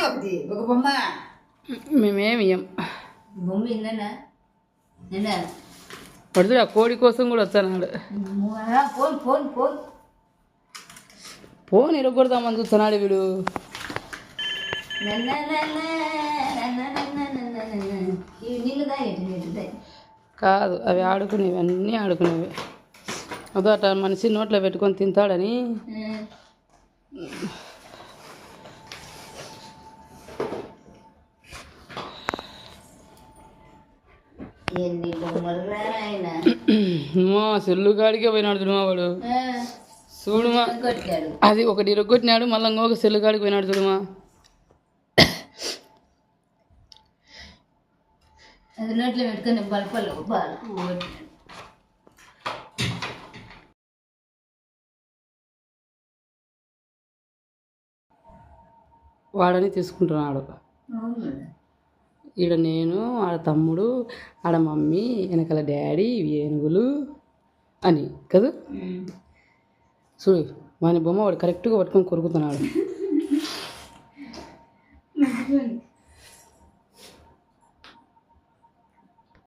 ఒక బొమ్మ మేమేమి ఇయ్యం. బొమ్మ ఏందన్నా పడుతుంది ఆ కోడి కోసం కూడా వచ్చాను. ఫోన్ ఫోన్ ఫోన్ ఫోన్ ఇరగొడదామని చూస్తున్నాడు వీడు. నీళ్ళు తాగేటి కాదు అవి ఆడుకునేవి, అన్నీ ఆడుకునేవి. అదో అట్లా మనిషి నోట్లో పెట్టుకొని తింటాడని. మా సెల్లు కాడికే పోయినాడు చూడుమా వాడు. చూడుమా అది ఒకటి ఇరగొట్టినాడు, మళ్ళీ ఇంకొక సెల్లు కాడికి పోయినాడు చూడుమా. అది నోట్లో పెట్టుకొని బల్పలు వాడని తీసుకుంటున్నాడు. ఈడ నేను, ఆడ తమ్ముడు, ఆడ మమ్మీ, వెనకాల డాడీ, ఏనుగులు అని కదా. చూడు వాని బొమ్మ వాడు కరెక్ట్గా పట్టుకొని కొరుకుతున్నాడు.